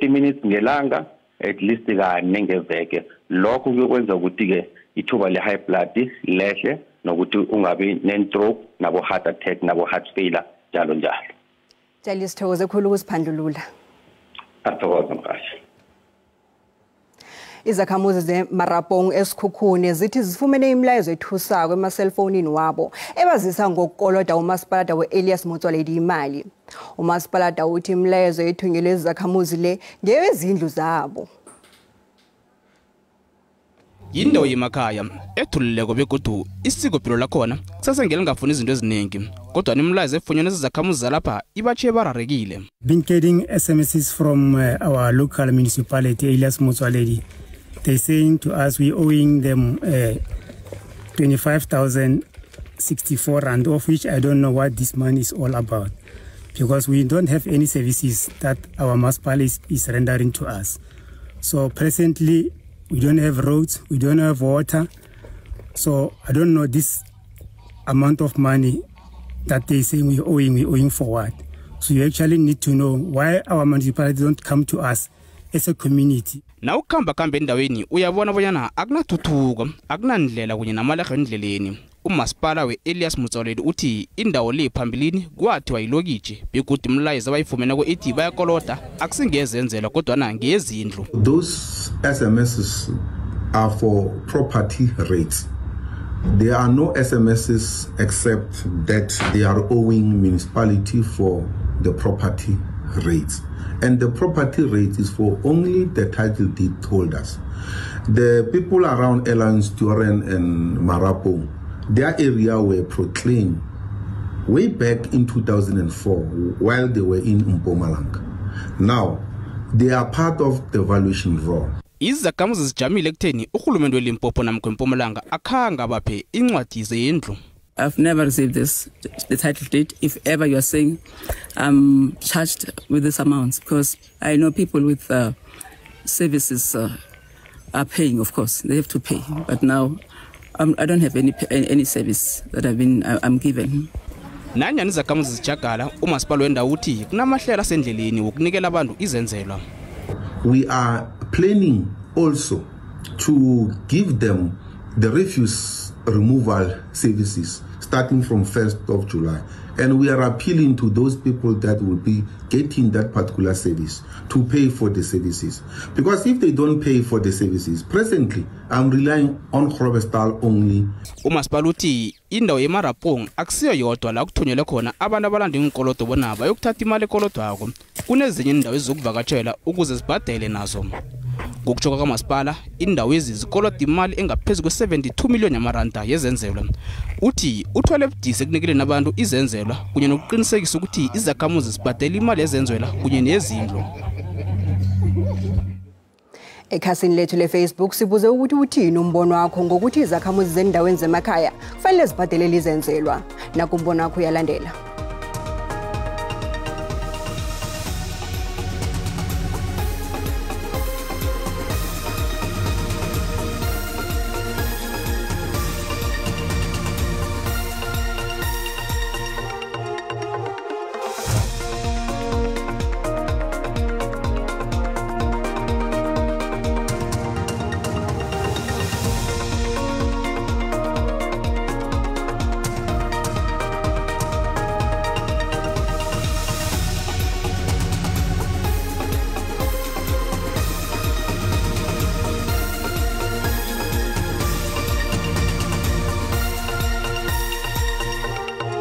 [SPEAKER 19] minutes ngelanga at least kane ngeveke. Lokho kuyokwenza ukuthi ke ithuba le high blood lehle nokuthi ungabi ne-stroke nabo heart attack nabo heart failure njalo njalo.
[SPEAKER 2] Tshali sithokoze khulu ukusiphandulula.
[SPEAKER 19] Athokoze mkashi.
[SPEAKER 2] Izakhamuzi zeMarapong esikhukhune zithi zifumene imilayezo ethusako ema-cellphoneini wabo ebazisa ngokukoloda umasipalata we-Elias Motsoaledi imali. Umasipalata uthi imilayezo ethunyelwe izakhamuzi le ngeyezindlu zabo.
[SPEAKER 18] Yindawo yemakhaya ethulileko begodu isikopilo lakhona kusasengela ngafuna izinto eziningi kodwa nimlayezo efunyenwe izakhamuzi zalapha ibatshiye bararekile.
[SPEAKER 20] Been getting SMSs from our local municipality Elias Motsoaledi. They're saying to us we're owing them 25,064 rand, of which I don't know what this money is all about, because we don't have any services that our municipal is rendering to us. So presently, we don't have roads, we don't have water. So I don't know this amount of money that they say we're owing for what. So you actually need to know why our municipality don't come to us as a community.
[SPEAKER 18] Na ukhamba endaweni uyabona bonyana akunathuthuko akunandlela kunye namalahlo endleleni. Umasipala we-Elias Motsoaledi uthi indawo le phambilini kwathiwa yilokitshi begodu imlayezo abayifumene kwethi bayakoloda akusingezenzela kodwa ngezindlu.
[SPEAKER 21] Those SMSs are for property rates. There are no SMSs except that they are owing municipality for the property rates. And the property rate is for only the title deed holders. The people around Elan, Sturen and Marapo, their area were proclaimed way back in 2004 while they were in Mpumalanga. Now, they are part of the valuation roll.
[SPEAKER 18] Izakhamuzi zijamile ekutheni urhulumente weLimpopo namkha eMpumalanga akhanga baphe incwadi zendlu.
[SPEAKER 22] I've never received the title deed. If ever you're saying I'm charged with this amount, because I know people with services are paying, of course, they have to pay. But now I don't have any service that I'm given.
[SPEAKER 18] Nanyani izakhamuzi zijagala umasipala wendawo uthi kunamahlelo asendleleni wokunikela abantu izenzelwa.
[SPEAKER 21] We are planning also to give them the refuse removal services starting from 1st of July. And we are appealing to those people that will be getting that particular service to pay for the services. Because if they don't pay for the services, presently, I'm relying on Grobestal only.
[SPEAKER 18] Umasipala uthi indawo yeMarapong akusiyo yodwa la kuthunyelwe khona abantu abalanda inkoloto bona bayokuthatha imali ekolodwako. Kunezinye indawo ezokuvakatshela ukuze sibhadele nazo. Ngokutshoka kamasipala indawo ezizikoloda imali engaphezulu kwe-72 million yamaranda yezenzelwa. Uthi uthwele budisi ekunikele nabantu izenzelwa kunye nokuqinisekisa ukuthi izakhamuzi zibhadela imali yezenzelwa kunye nezindlu.
[SPEAKER 2] Ekhasini lethu le-Facebook sibuze ukuthi uthini umbono wakho ngokuthi izakhamuzi zendaweni zemakhaya kufanele zibhadele izenzelwa. Naku umbono wakho uyalandela.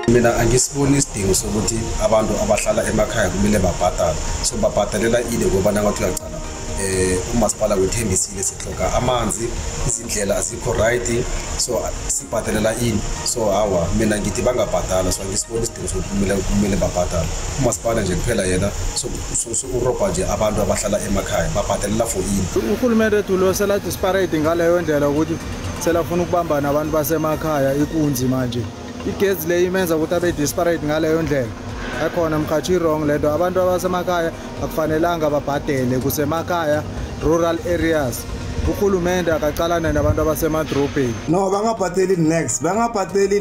[SPEAKER 4] Mina angisiboni isidingo sokuthi abantu abahlala emakhaya kumele babhadale. So babhadalela ile ngoba nangathi uyacala umasipala wethembisile sihloka amanzi, izindlela azikho right, so sibhadalela ini. So hawa mina ngithi bangabhadala, so angisiboni isidingo sokuthi kumele babhadale. Umasipala nje kuphela yena so urobha nje abantu abahlala emakhaya babhadalela for ini.
[SPEAKER 6] Uhulumende ethu lo sela disparate ngaleyo ndlela ukuthi selafuna ukubamba nabantu basemakhaya ikunzi manje. Igezi le imenza ukuthi abe disparate ngaleyo ndlela. Akhona mkhathi wrong lento abantu abasemakhaya akufanelanga babhadele kusemakhaya rural areas. Uhulumende akaqalana nabantu abasemadrobheni.
[SPEAKER 23] No bangabhadeli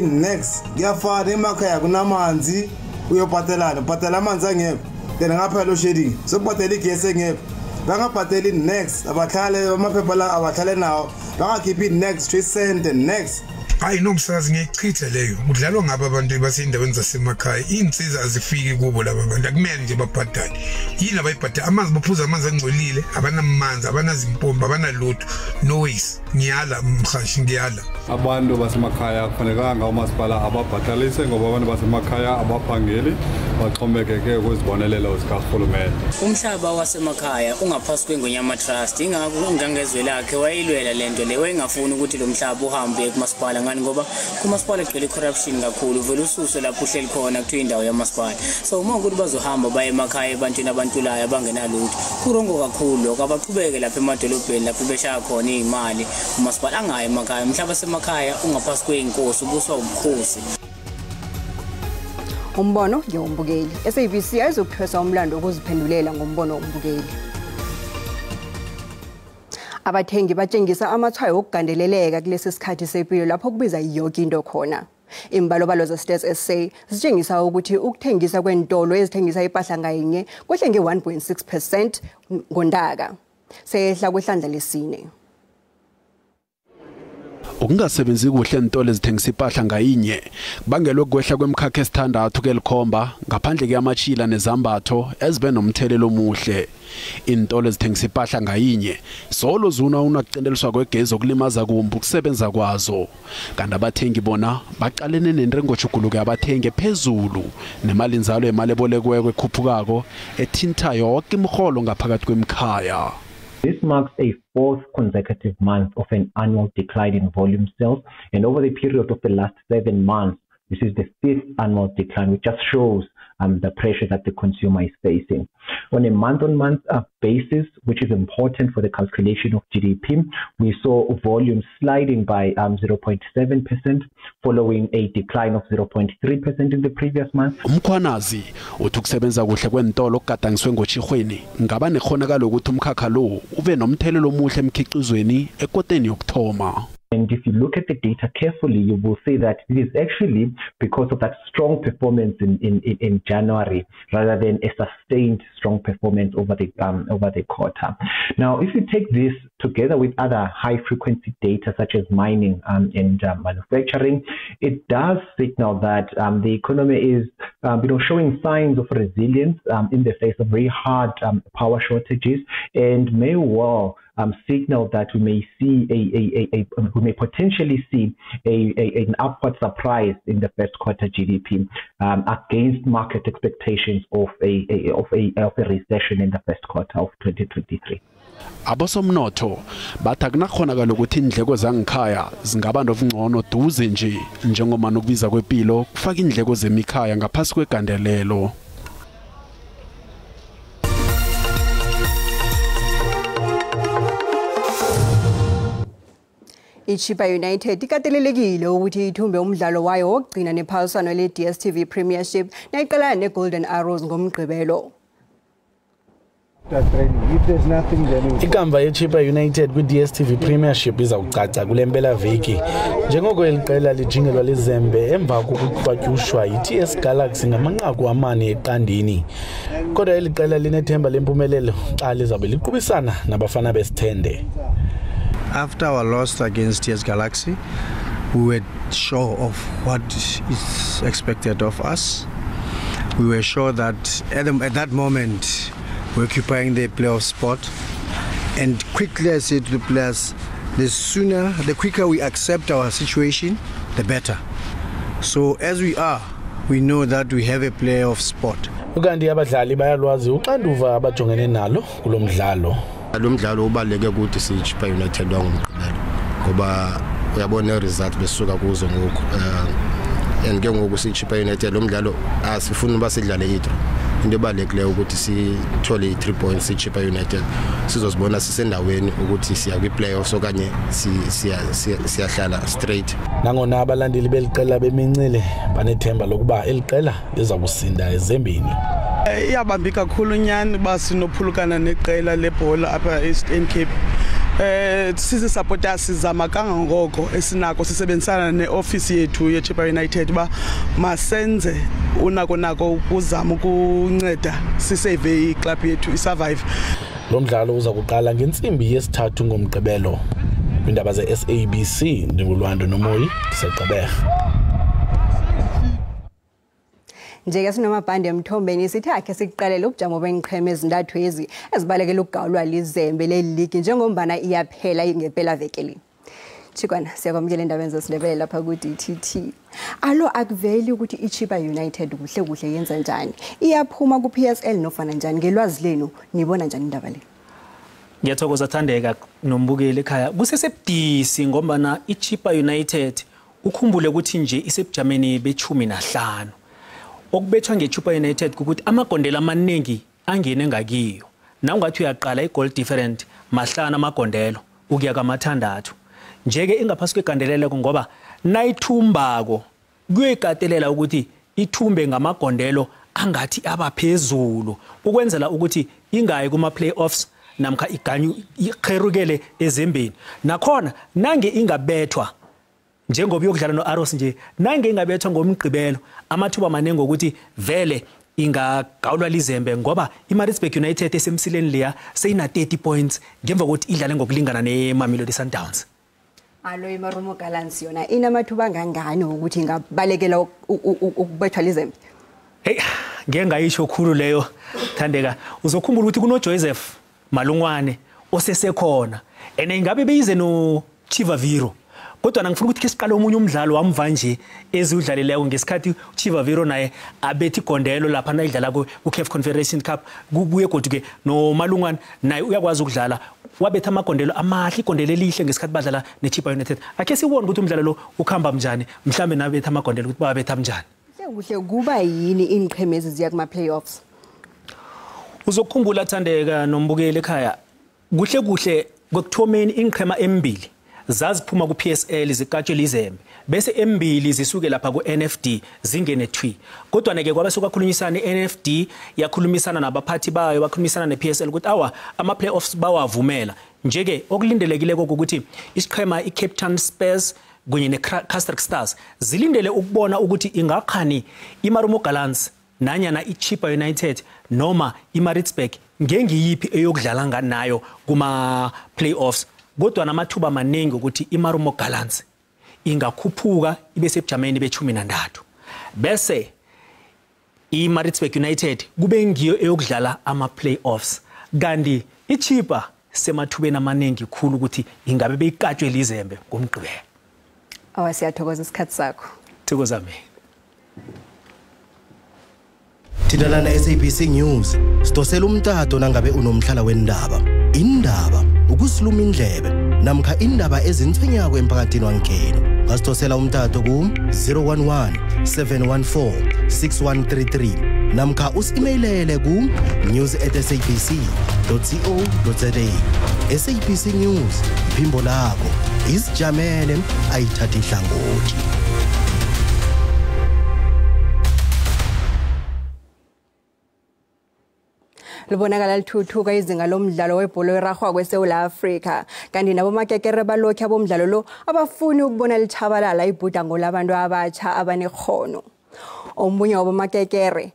[SPEAKER 23] next. Kuyafana emakhaya kunamanzi uyobhadelana. Bhadela amanzi angekho. Then ngaphela lo shedding. So bhadela igesi engekho. Bangabhadeli next. Abahlale amaphepha la abahlale nawo. Bangakhiphi next 3 cent and next.
[SPEAKER 24] Hayi nomsazi ngiyichitha leyo udlalwa ngaba abantu basendaweni zasemakhaya insiza azifiki kubo laba bantu akumele nje babhadale yini abayibhadala amanzi baphuza amanzi angcolile abanamanzi abanazimpompi abanalutho noise ngiyala mhashi ngiyala
[SPEAKER 25] abantu basemakhaya kufanelanga umasipala ababhatalise ngoba abantu basemakhaya abaphangeli baxhomekeke kwizibonelelo zikahulumende.
[SPEAKER 26] Umhlaba wasemakhaya ungaphasi kweNgonyama Trust ingakho ungangezwe lakhe wayilwela lento le wayengafuni ukuthi lo mhlaba uhambe kumasipala ngani ngoba kumasipala egcwele corruption kakhulu vele ususwe lapho uhleli khona kuthiwa indawo yamasipala. So uma ukuthi bazohamba baye emakhaya ebantwini abantulayo abangenalutho kurongo kakhulu lokho abaqhubeke lapha emadolobheni lapho beshaya khona izimali umasipala angayi emakhaya umhlaba semakhaya ungaphasi kweinkosi ubuswa ubukhosi.
[SPEAKER 2] Umbono yombukeli SABC ayizokuthwesa umlando ukuziphendulela ngombono wombukeli. Abathengi batshengisa amathwayo okugandeleleka kulesi sikhathi sepilo lapho kubiza yonke into khona. Imbalobalo ze-Stats SA zitshengisa ukuthi ukuthengisa kwentolo ezithengisa impahla ngayinye kwehle nge-1.6% ngoNtaka. Sehla kwehlandla lesine.
[SPEAKER 14] Ukungasebenzi kuhle entolo ezithengisa impahla ngayinye kubangelwe kwehla kwemkhakha esithandathu kelikhomba ngaphandle kwamachila nezambatho ezibe nomthelelo omuhle. Intolo ezithengisa impahla ngayinye solo zuna unakucendeliswa kwegezi okulimaza kumbi ukusebenza kwazo. Kanti abathengi bona baqalene nentengojuquluko yabathengi phezulu nemali inzalo yemali ebolekweko ekhuphukako ethinta yonke imiholo ngaphakathi kwemkhaya.
[SPEAKER 27] This marks a fourth consecutive month of an annual decline in volume sales, and over the period of the last 7 months, this is the 5th annual decline, which just shows the pressure that the consumer is facing. On a month-on-month basis, which is important for the calculation of GDP, we saw volume sliding by 0.7%, following a decline of 0.3% in the previous month.
[SPEAKER 14] Umkhwanazi uthi ukusebenza kuhle kwentolo okugadangiswe ngochihweni ngaba nekhonakalo ukuthi umkhakha lo ube nomthelelo omuhle emkhiqizweni ekoteni yokuthoma.
[SPEAKER 27] And And if you look at the data carefully, you will see that it is actually because of that strong performance in January rather than a sustained strong performance over the quarter. Now, if you take this together with other high frequency data such as mining and manufacturing, it does signal that the economy is showing signs of resilience in the face of very hard power shortages, and may well signal that we may see we may potentially see an upward surprise in the first quarter GDP against market expectations of a recession in the first quarter of 2023.
[SPEAKER 14] Abosomnotho bathi akunakhonakala ukuthi indleko zangikhaya zingaba novungcono duze nje njengoma nokubiza kwempilo kufaka indleko zemikhaya ngaphasi kwegandelelo.
[SPEAKER 2] iChipa United ikatelelekile ukuthi ithumbe umdlalo wayo wokugcina nephaliswano le-DStv Premiership nayiqalana neGolden Arrows ngomgqibelo.
[SPEAKER 1] Ikamva yeChipa United kwi-DStv Premiership izawucaca kule mpelaveki njengoko eliqela lijingelwa lizembe emva kokuqwatyushwa yi-TS Galaxy ngamanqaku 4 eqandini. Kodwa eli qela linethemba lempumelelo xa lizabe liqubisana nabafana besithende.
[SPEAKER 3] After our loss against TS Galaxy, we were sure of what is expected of us. We were sure that at that moment we're occupying the playoff spot, and quickly I said to the players, the quicker we accept our situation, the better. So as we are, we know that we have a playoff spot.
[SPEAKER 1] Ukanti abadlali bayalwazi uxanduva abajongene nalo kulo mdlalo.
[SPEAKER 5] Lo mdlalo ubaleke ukuthi siChipa United wangomgqibelo ngoba uyabona result besuka kuzo ngoku and ke ngoku siChipa United lo mdlalo asifuni basidlale idro into ebalekileyo ukuthi sithole i3 points siChipa United sizozibona sisendaweni ukuthi siya kwi-playoffs okanye siyahlala straight.
[SPEAKER 1] Nangona abalandeli beliqela bemincile banethemba lokuba eliqela liza kusinda ezembini.
[SPEAKER 7] Iyabambi kakhulu nyani basinophulukana neqela lebhola apha eStern Cape. Sisi supporters sizama kangangoko esinako sisebenzisana neoffice yethu yeChipa United ba masenze unako ukuzama ukunceda sisave iclub yethu isurvive.
[SPEAKER 1] Lo mdlalo uza kuqala ngentsimbi yesithathu ngomgqibelo. Iindaba ze-SABC ndingulwando nomoyi Segqeberha.
[SPEAKER 2] Njeke sinomabhande emthombeni sithi akhe siqalele ubujamo benqheme ezintathu ezibalekela ukugawulwa lizembe leligi njengombana iyaphela ingempela vekeli. Chikwana siyakwamukela endabeni zesiNdebele lapha ku-DTT. Alo akuveli ukuthi iChipa United kuhle yenza njani. Iyaphuma ku-PSL nofana njani ngelwazi lenu nibona njani indaba le?
[SPEAKER 16] Ngiyathokoza Thandeka nombukeli ekhaya. Kusesebudisi ngombana iChipa United ukhumbule ukuthi nje isebujameni be-15. Okubethwa ngeChipa United ukuthi amagondela amaningi angene ngakiyo. Na ungathi uyaqala igoal different mahlana amagondelo ukuya kamathandathu. Njeke ingaphasi kwegandelelo ngoba nayithumbako kuyekatelela ukuthi ithumbe ngamagondelo angathi abaphezulu ukwenzela ukuthi ingayi kuma playoffs namkha iganyu ikherukele ezembeni. Nakhona nange ingabethwa njengoba yokudlala noArrows nje nange ingabethwa ngomgqibelo amathuba manenge ukuthi vele ingagawulwa lizembe ngoba iMaritzburg United esemsileni leya seyina 30 points ngemva kokuthi idlale ngokulingana neMamelodi Sundowns.
[SPEAKER 2] Alo iMarumo Gallants yona inamathuba ngangani ukuthi ingabalekela ukubethwa lizembe?
[SPEAKER 16] Hey, ngeke ngayisho khulu leyo Thandeka. Uzokhumbula ukuthi kuno Joseph Malungwane osesekhona ene ingabe beyize no Chivaviro. Kodwa ngifuna ukuthi siqale omunye umdlalo wamva nje ezidlaleleyo ngesikhathi Chivaviro naye abethi igondelo lapha nayidlala ku-CAF Confederation Cup kubuye goduke no Malungwane naye uyakwazi ukudlala wabetha amagondelo amahle igondelo elihle ngesikhathi badlala neChipa United. Akhe sibone ukuthi umdlalo lo ukhamba njani mhlambe nabetha amagondelo ukuthi babetha njani.
[SPEAKER 2] Kuhle kuba yini inqhemezi ziya kuma playoffs?
[SPEAKER 16] Uzokukhumbula Thandeka nombukeli ekhaya kuhle kokuthomeni inqhema emibili zaziphuma ku-PSL zikatshwe lizembe bese embili zisuke lapha ku-NFD zingene 2 kodwa neke kwabe sokukhulumisana iNFD yakhulumisana nabaphathi bayo bakhulumisana nePSL ukuthi awa ama playoffs bawavumela njeke okulindelekile ukuthi isiqhema iCape Town Spurs kunye neCastle Stars zilindele ukubona ukuthi ingakhani iMarumo Gallants nanyana iChippa United noma iMaritzburg ngengiyiphi eyokudlala nganayo kuma playoffs kodwa namathuba maningi ukuthi iMarumo Gallants ingakhuphuka ibe sebujameni be-13 bese iMaritzburg United kube ngiyo eyokudlala ama-playoffs kanti iChippa semathubeni amaningi khulu ukuthi ingabe beyikatshwe lizembe ngomgqibelo.
[SPEAKER 2] Awasiyathokoza isikhathi sakho.
[SPEAKER 16] Thokoza mina.
[SPEAKER 8] Thina na SABC News sidosela umtato nangabe unomhlala wendaba. Indaba ukusiluma indlebe namkha indaba ezintshenyako emphakathini wankeno. Ngasidosela umtato ku 011 714 6133 namkha usi-emailele ku news@sabc.co.za. SABC News phimbo lakho isijamele ayithatha ihlangothi.
[SPEAKER 2] Libonakala lithuthuka izinga lomdlalo webhola eragwa kweSouth Africa kanti nabo makekere balokhu abomdlalo lo abafuni ukubona lithabalala ibhudango labantu abatsha abanekhono. Omunye wabo makekere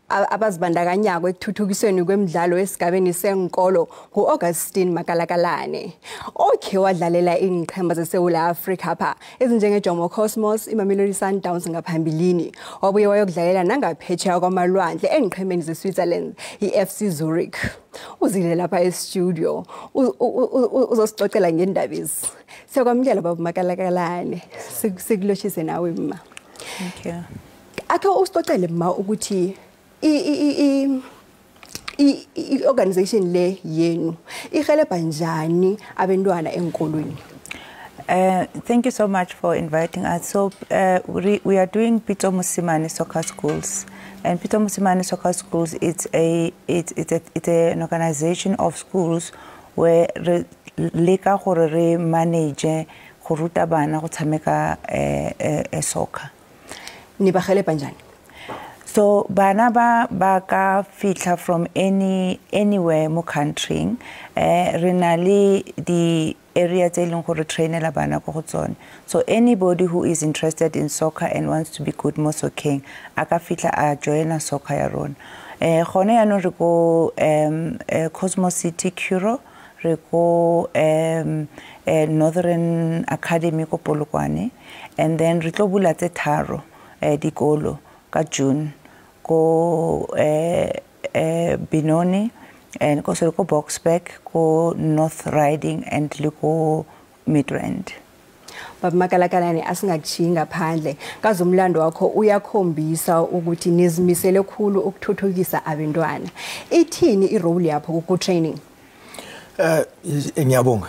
[SPEAKER 2] abazibandakanyako ekuthuthukisweni kwemidlalo esigabeni senkolo nguAugustine Makalakalane okhe wadlalela iziqhema zeSouth Africa pha ezinjenge Jomo Cosmos, iMamelodi Sundowns ngaphambilini wabuye wayokudlalela nangaphetsheya kwamalwandle eziqhemeni zeSwitzerland iFC Zurich. Uzile lapha estudio uzosicocela ngendabezi. Siyakwamukela baba Makalakalane sikuloshise nawe ma.
[SPEAKER 9] Thank you.
[SPEAKER 2] Akhe usicocele ma ukuthi i-organization le yenu ihelebha njani abantwana enkolweni?
[SPEAKER 9] Thank you so much for inviting us. So we are doing Pito Musimane Soccer Schools, and Pito Musimane Soccer Schools it's an organization of schools where leka gore re manage go ruta bana go tshameka soccer.
[SPEAKER 2] Ni ba helebha njani?
[SPEAKER 9] So bana ba ka fitla from anywhere mo country renali the area tse leng gore trainela bana go tsone. So anybody who is interested in soccer and wants to be good mo soccer aka fitla a join soccer ya rona. Gone ya no re go Cosmos City Curo re go Northern Academy ko Polokwane, and then re tlo bula tse tharo dikolo ka June ko Benoni and ko Boxback ko North Riding and liko Midrand.
[SPEAKER 2] Baba Makalakalane asingakuchiyi ngaphandle kazumlando wakho uyakhombisa ukuthi nizimisele khulu ukuthuthukisa abantwana. Ithini irole yakho ku training?
[SPEAKER 10] Ngiyabonga.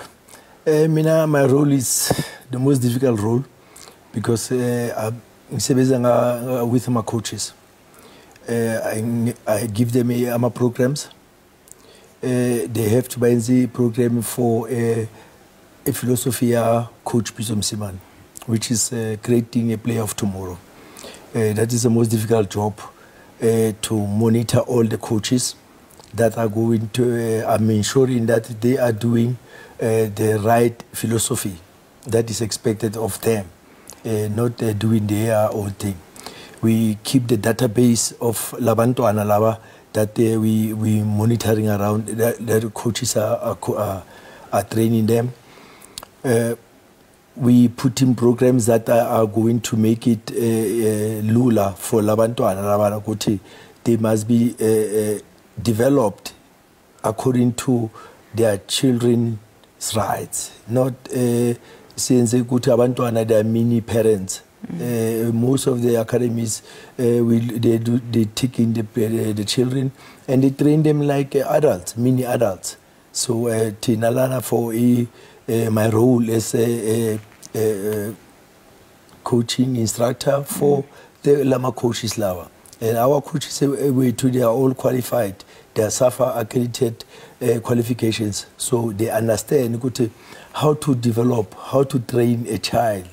[SPEAKER 10] Mina my role is the most difficult role because ngisebenza with my coaches. I give them my programs. They have to buy the program for a philosophy coach Pito Musimane, which is creating a player of tomorrow. That is the most difficult job, to monitor all the coaches that are going to, I'm ensuring that they are doing the right philosophy that is expected of them, not doing their own thing. We keep the database of Labantuana Lava that we monitoring around, that coaches are training them. We put in programs that are going to make it lula for Labantuana Lava. They must be developed according to their children's rights, not since they go to Abantwana, they are mini parents. Most of the academies, they take in the children and they train them like adults, mini adults. So Tinalana for my role as a coaching instructor for the Lama coaches Lava. And our coaches, they are all qualified. They are SAFA accredited qualifications. So they understand how to develop, how to train a child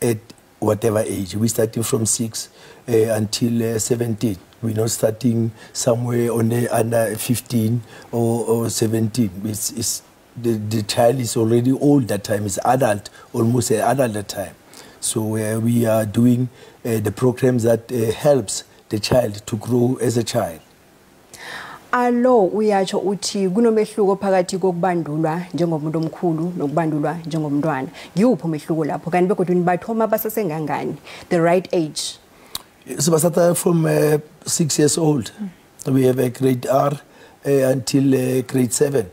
[SPEAKER 10] at whatever age. We're starting from 6 until 17. We're not starting somewhere on the under 15 or 17. It's the child is already old that time, is adult, almost an adult that time. So we are doing the programs that helps the child to grow as a child.
[SPEAKER 2] Alo uyatsho uthi kunomehluko phakathi kokubandulwa njengomuntu omkhulu nokubandulwa njengomntwana. Ngiyuphi umehluko lapho kanti begodwa nibathoma basasengangani, the right age?
[SPEAKER 10] So we start from 6 years old. We have a grade R until grade 7.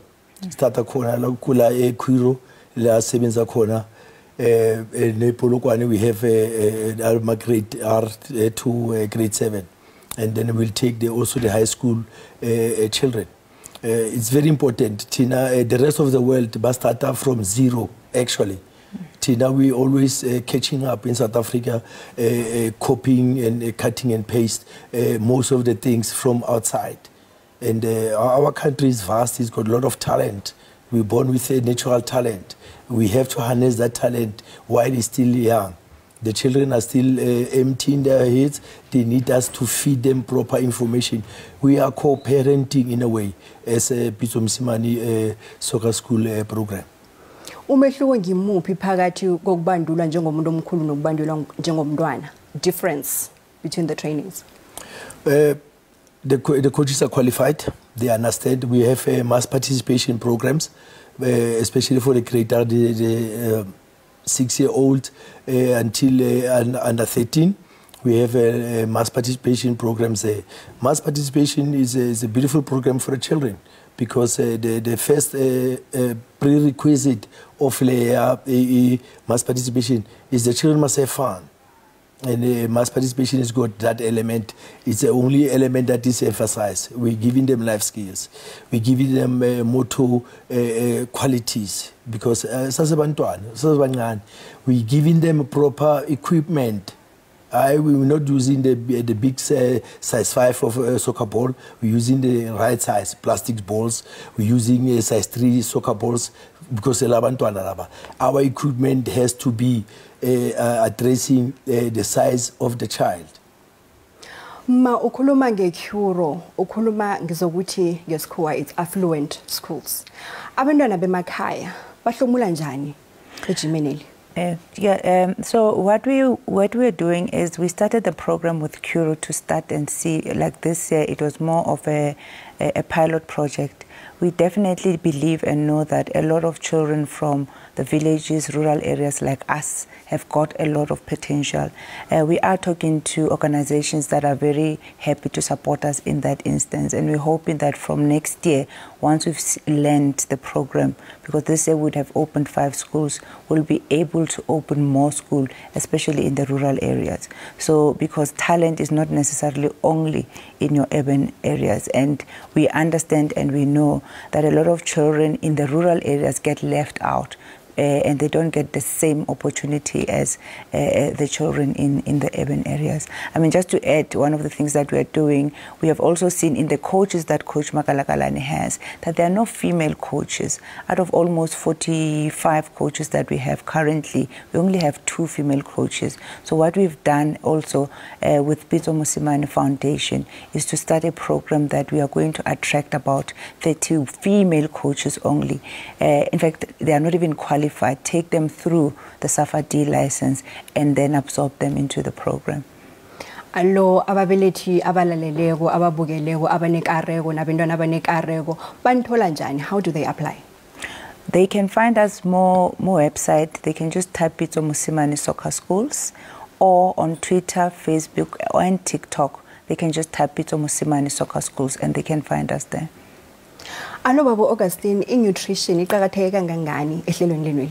[SPEAKER 10] Starta khona la kula eQuiro la sebenza khona nePolokwane we have a grade R to grade 7. And then we'll take also the high school children. It's very important. Tina, the rest of the world must start from zero, actually. Tina, we always catching up in South Africa, copying and cutting and paste most of the things from outside. And our country is vast, it's got a lot of talent. We're born with a natural talent. We have to harness that talent while it's still young. The children are still empty in their heads. They need us to feed them proper information. We are co-parenting in a way as a Pitso Msimani soccer school program.
[SPEAKER 2] Umehluko ngimuphi phakathi kokubandula njengomuntu omkhulu nokubandula njengomntwana? Difference between the trainings?
[SPEAKER 10] The coaches are qualified. They understand. We have mass participation programs, especially for the greater the 6-year-old until under 13. We have mass participation programs there. Mass participation is a beautiful program for the children because the first prerequisite of mass participation is the children must have fun. And mass participation has got that element. It's the only element that is emphasized. We're giving them life skills. We're giving them motto qualities because we're giving them proper equipment. We're not using the big size 5 of soccer ball. We're using the right size plastic balls. We're using size 3 soccer balls because our equipment has to be addressing the size of the child.
[SPEAKER 2] Ma ukhuluma ngeCuro, ukhuluma ngizokuthi ngesikhuwa it's affluent schools. Abantwana bemakhaya bahlomula njani ejimeneli?
[SPEAKER 9] So what we're doing is we started the program with Curo to start and see, like this year it was more of a pilot project. We definitely believe and know that a lot of children from the villages, rural areas like us have got a lot of potential. We are talking to organizations that are very happy to support us in that instance, and we're hoping that from next year, once we've learned the program, because this year we'd have opened 5 schools, we'll be able to open more schools, especially in the rural areas. So because talent is not necessarily only in your urban areas, and we understand and we know that a lot of children in the rural areas get left out. And they don't get the same opportunity as the children in the urban areas. I mean, just to add, one of the things that we are doing, we have also seen in the coaches that Coach Makalakalani has, that there are no female coaches. Out of almost 45 coaches that we have currently, we only have 2 female coaches. So what we've done also with Pitso Msimani Foundation is to start a program that we are going to attract about 30 female coaches only. In fact, they are not even qualified. Take them through the SAFA-D license and then absorb them into the program.
[SPEAKER 2] Allo ababelethi abalaleleko ababukeleko abanekareko nabantwana abanekareko banithola njani? How do they apply?
[SPEAKER 9] They can find us more website. They can just type Pitso Msimani Soccer Schools, or on Twitter, Facebook, and TikTok. They can just type Pitso Msimani Soccer Schools and they can find us there.
[SPEAKER 2] Alo Baba Augustine, in nutrition iqakatheke kangangani ehlelweni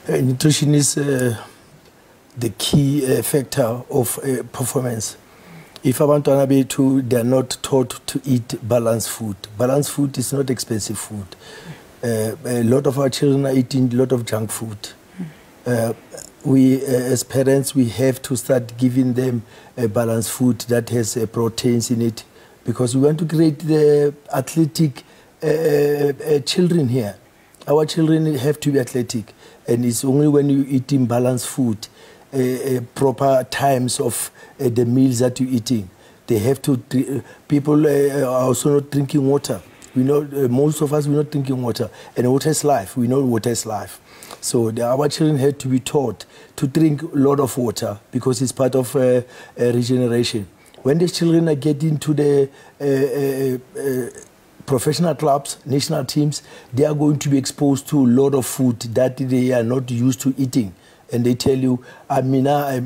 [SPEAKER 2] lenweli?
[SPEAKER 10] Nutrition is the key factor of performance. If abantwana bethu they are not taught to eat balanced food. Balanced food is not expensive food. A lot of our children are eating a lot of junk food. We as parents, we have to start giving them a balanced food that has proteins in it, because we want to create the athletic children here. Our children have to be athletic, and it's only when you eating balanced food, proper times of the meals that you're eating. They have to, people are also not drinking water. We know most of us, we're not drinking water, and water is life. We know water is life. So our children had to be taught to drink a lot of water because it's part of regeneration. When the children are getting to the professional clubs, national teams, they are going to be exposed to a lot of food that they are not used to eating. And they tell you, Amina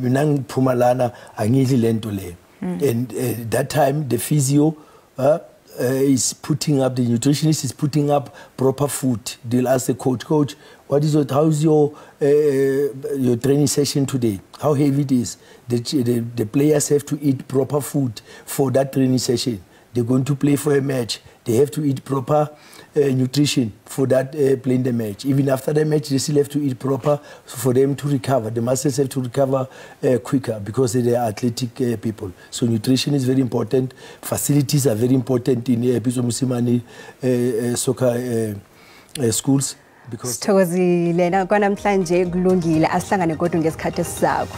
[SPEAKER 10] Pumalana, Angili Lentole. And that time, the physio is putting up, the nutritionist is putting up proper food. They'll ask the coach, how's your training session today? How heavy it is? The players have to eat proper food for that training session. They're going to play for a match. They have to eat proper nutrition for that playing the match. Even after the match, they still have to eat proper for them to recover. The muscles have to recover quicker because they are athletic people. So nutrition is very important. Facilities are very important in Bizo Musimani soccer schools.
[SPEAKER 2] Sithokozile na kwanamhlanje kulungile asihlangane kodwa ngesikhathi esisakho.